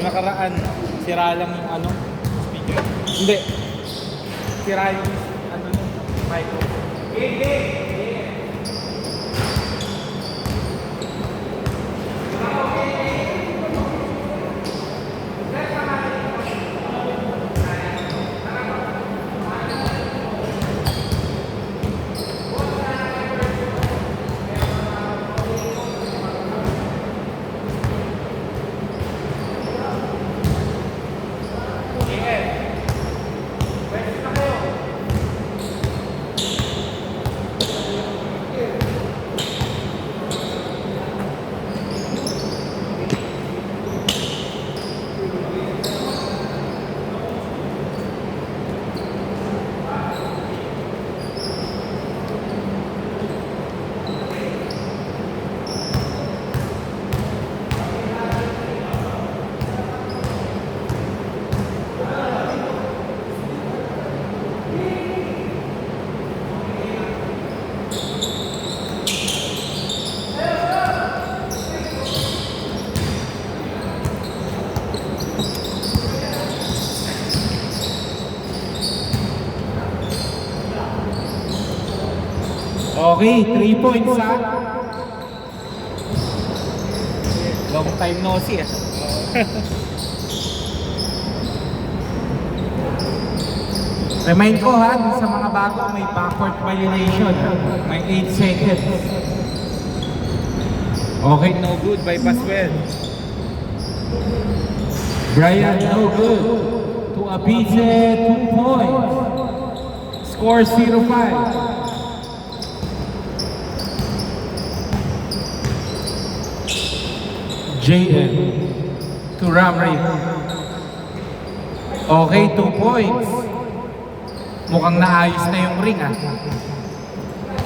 Yung nakaraan, sira lang yung ano, speaker. Hindi. Sira yung ano, micro. Okay, 3 points ha. Long time no see Remind ko ha, sa mga bago may backward violation. May 8 seconds. Okay, No good by Paswell. Brian, no good. To Abize, 2 points. Score 0-5. JM to Ramri. Okay, 2 points. Mukhang naayos na yung ring ah.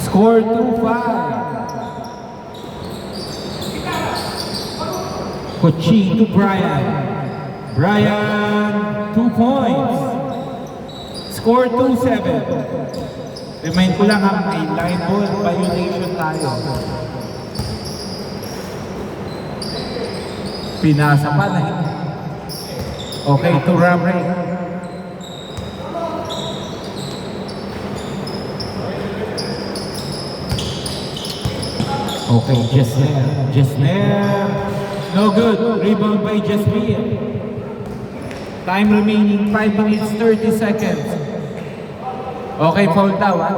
Score 2-5. Kochi to Brian. Brian, 2 points. Score 2-7. Remind ko lang ha, may line ball violation tayo. Pinasa pa na. Okay, to Ramri. Okay, Jesner. No good. Rebound by Jasmine. Time remaining 5 minutes 30 seconds. Okay, foul daw ha.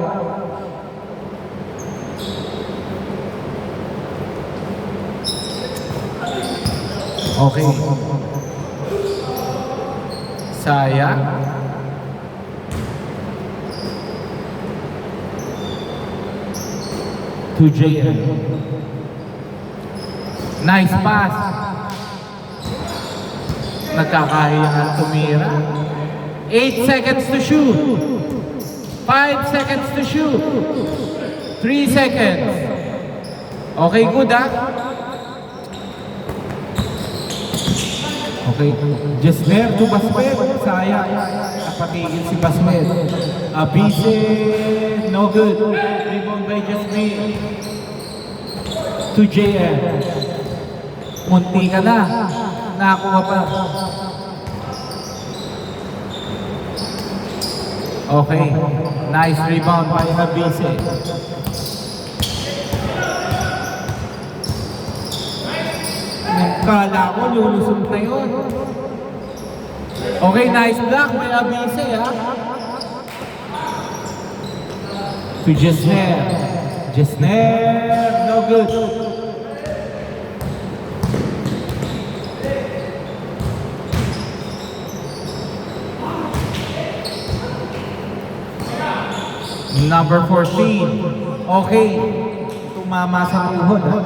Okay. Sayang. To JM. Nice pass. Nagkakahiyangan tumira. 8 seconds to shoot. 5 seconds to shoot. 3 seconds. Okay, good ha? Okay, Jesmer to Basmed. Sayang. Napatigil si Basmed. Abize, no good. Rebound by Jesmer. To JM. Munti ka na. Nakakuha pa. Okay, nice rebound by Abize. Kala ko lulusong na yun. Okay, nice block by Abize ha. To Jesner. Jesner, no good. Number 14. Okay. Tumama sa tuhod ha.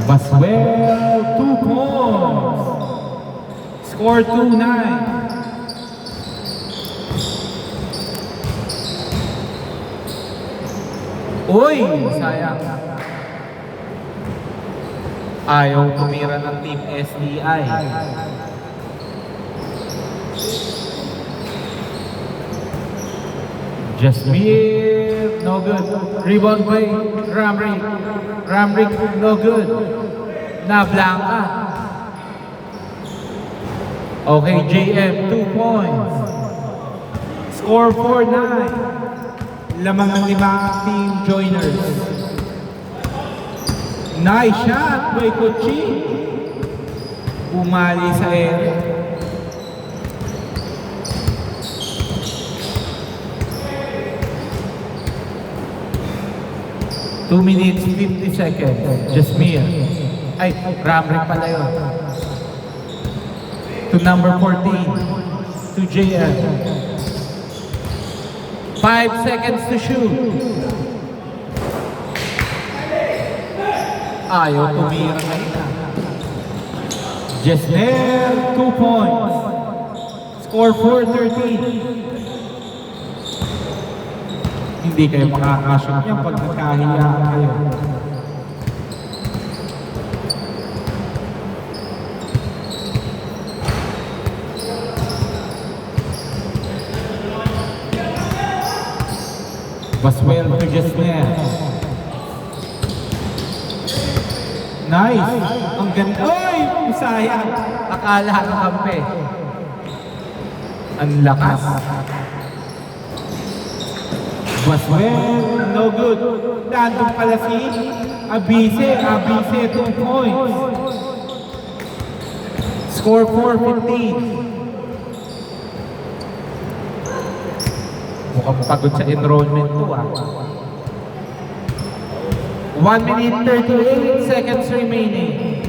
Baswell, 2 points. Score 2-9. Uy, sayang. Ayaw tumira ng Team SDI. Jasmine, no good. Rebound by Ramrick. Ramrick, no good. na blanca. Okay, JM, 2 points. Score 4-9. Lamang ng 5 team joiners. Nice shot by Kochi. Bumali sa ere. Two minutes, 50 seconds. Jasmine. Ay, Ramrick pala yun. To number 14. To JM. 5 seconds to shoot. Ayaw tumira na. Jesnel, 2 points. Score 4-13. Hindi kayo makakashoot yan pag nagkahiyaan kayo. Baswell to Jesnel. Nice! Ang ganda. Oy! Sayang! Akala ka kampe. Ang lakas. Baswell, no good. Nandun pala si Abise. Abise, 2 points. Score 4-15. Mukhang pagod sa enrollment to 1 minute 38 seconds remaining.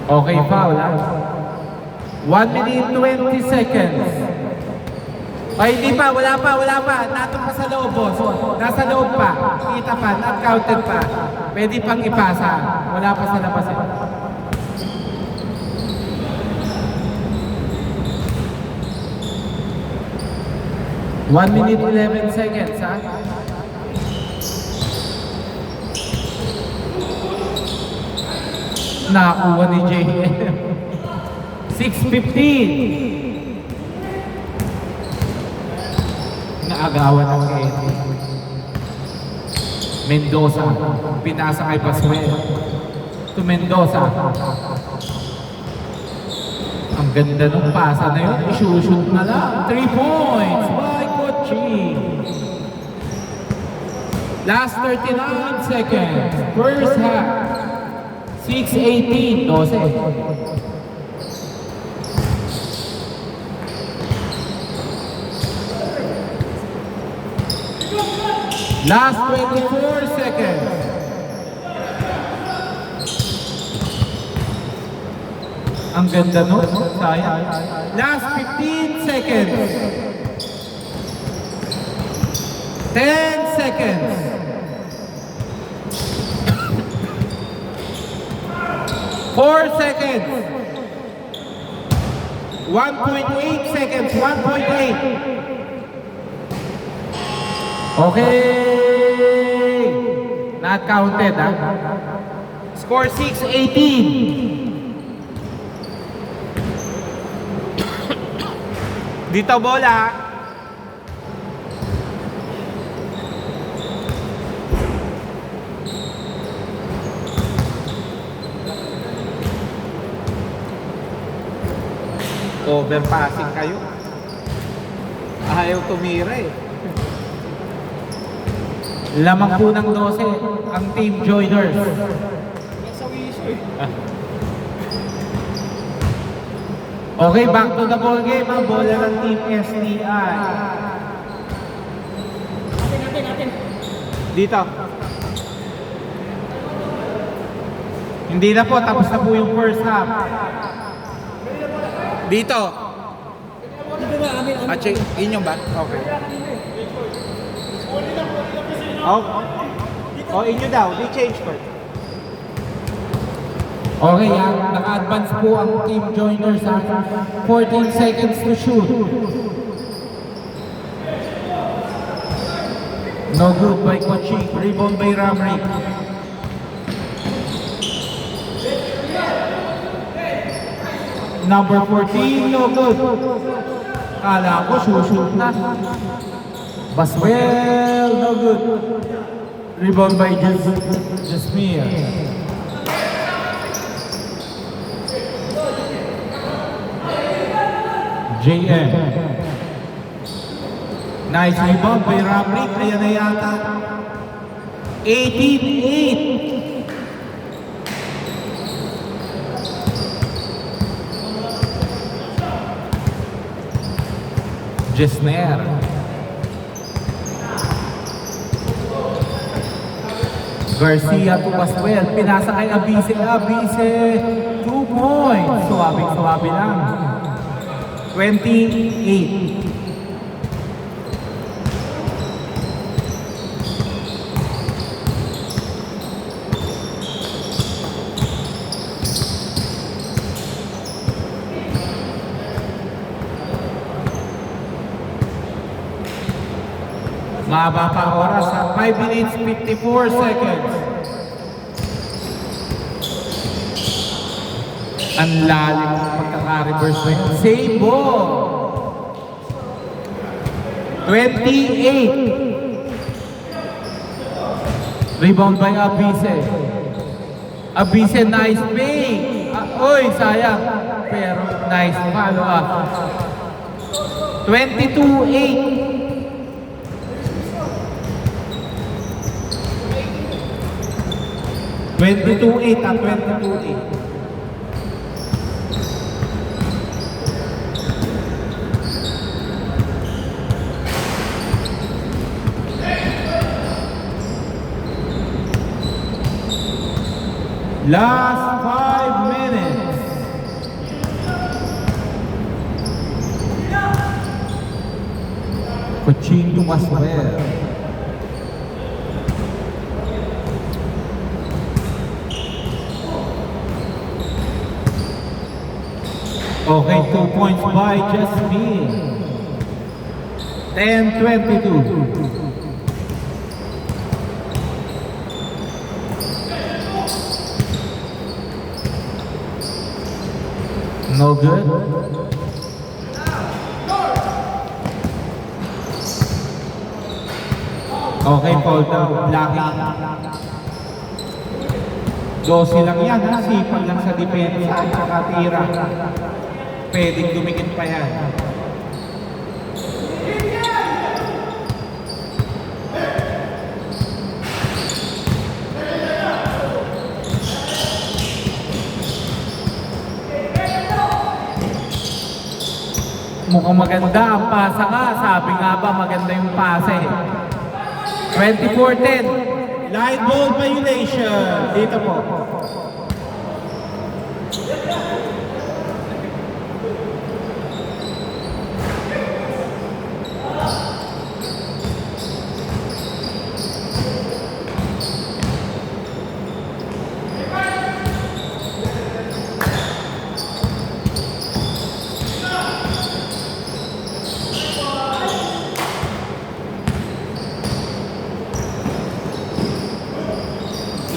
Okay, foul ha? 1 minute 20 seconds. Ay, hindi pa, wala pa. Nato pa sa loob, boss. Nasa loob pa. Kita pa, not counted pa. Pwede pang ipasa. Wala pa sa labas. 1 minute 11 seconds, ha? Nakakuha ni JM. 6:15. Naagawan ng Kenny. Mendoza, pinasa kay Pascual. To Mendoza. Ang ganda ng pasa na yun. Isushoot na lang. 3 points by Kochi. Last 39 seconds. First half. 6:18. 12. Last 24 seconds. Ang ganda nun, sayang. Last 15 seconds. 10 seconds. 4 seconds. 1.8 seconds. 1.8. Okay. Not counted, ha? Score 6:18. Dito bola. Overpassing kayo. Ayaw tumira eh. Lamang po ng 12 ang Team Joiners. Okay, back to the ball game. Ang bola ng Team STI. Dito. Hindi na po, tapos na po yung first half. Dito. Inyo ba? Okay. Oh, inyo daw. Di change first. Okay, naka-advance po ang Team Joiners ha. 14 seconds to shoot. No good by Kochi. Rebound by Ramrick. Number 14, no good. Kala ko, shoot na. Baswell, no good. Rebound by Jasmine. JM. Nice rebound by Ramrick. Kaya na yata. 18-8. Jesner. Garcia to Pascual. Pinasa kay Abise. Abise. 2 points. Suwabing-suwabi lang. 28. Mahaba pa oras sa 5 minutes 54 seconds. Ang lalim ng pagkaka-reverse na yun. Save ball. 28. Rebound by Abise. Abise, nice fake. Oy, sayang. Pero nice follow up. 22-8. 22-8 at 22-8. Last 5 minutes. Coaching Maswell. Okay, 2 points by Jasmine. 10-22. No good. Okay, foul down. Blocking. 12 lang yan, ha? Sipag lang sa depensa at nakatira. Pwedeng dumikit pa yan. Mukhang maganda ang pasa ka. Sabi nga ba maganda yung pasa eh. 24-10. Line ball violation. Dito po.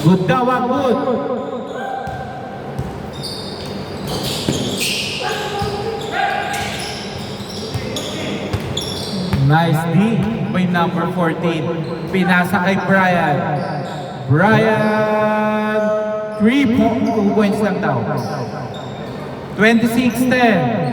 Good daw, good. Nice D by number 14. Pinasa kay Brian. Brian, 2 points lang daw. 26-10.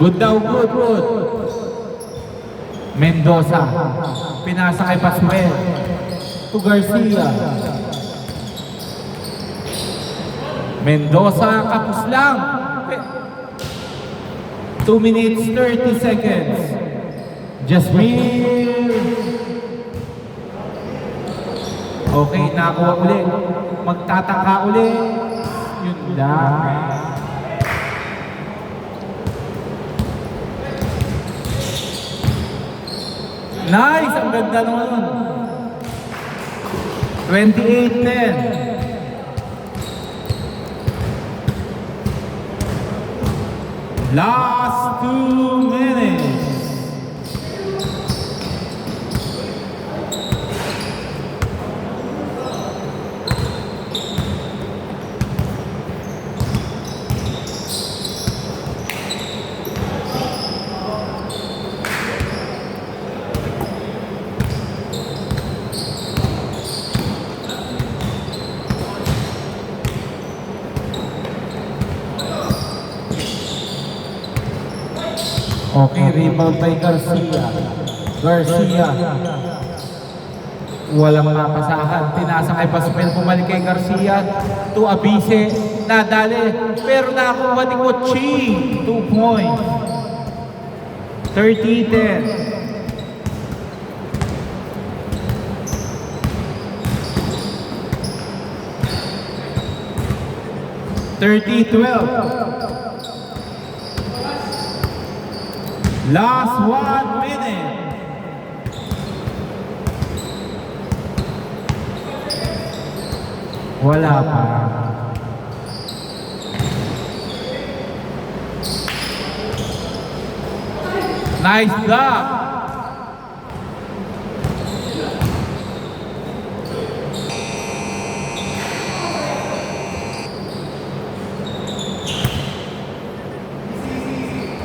Good daw, good. Mendoza. Pinasa kay Pascual. To Garcia. Mendoza, kapos lang. 2 minutes, 30 seconds. Jasmine. Okay, nakuha ulit. Magtataka ulit. Yun lang. Nice! Ang ganda naman. 28-10. Last 2 minutes. Okay, rebound by Garcia. Walang mapasahan. Pinasa kay Pascual, bumalik kay Garcia. To Abise, nadali. Pero nakuha ni Kochi. 2 points. 30-10. Last 1 minute. Wala pa. Nice block.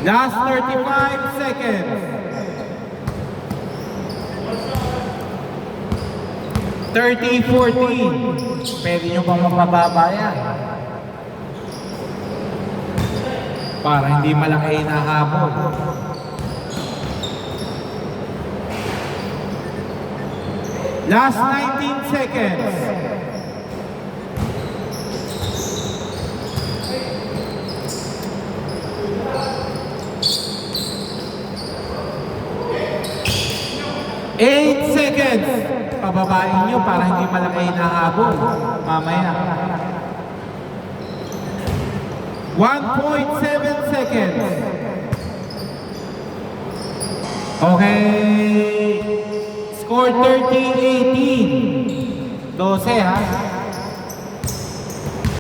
Last 35 seconds. 30-14. Pwede nyo bang mapababa yan? Para hindi malaki hinahabol. Last 19 seconds. Eight seconds. Pababain nyo para hindi malaki hinahabol. Mamaya. 1.7 seconds. Okay. Score 30-18. 12 ha.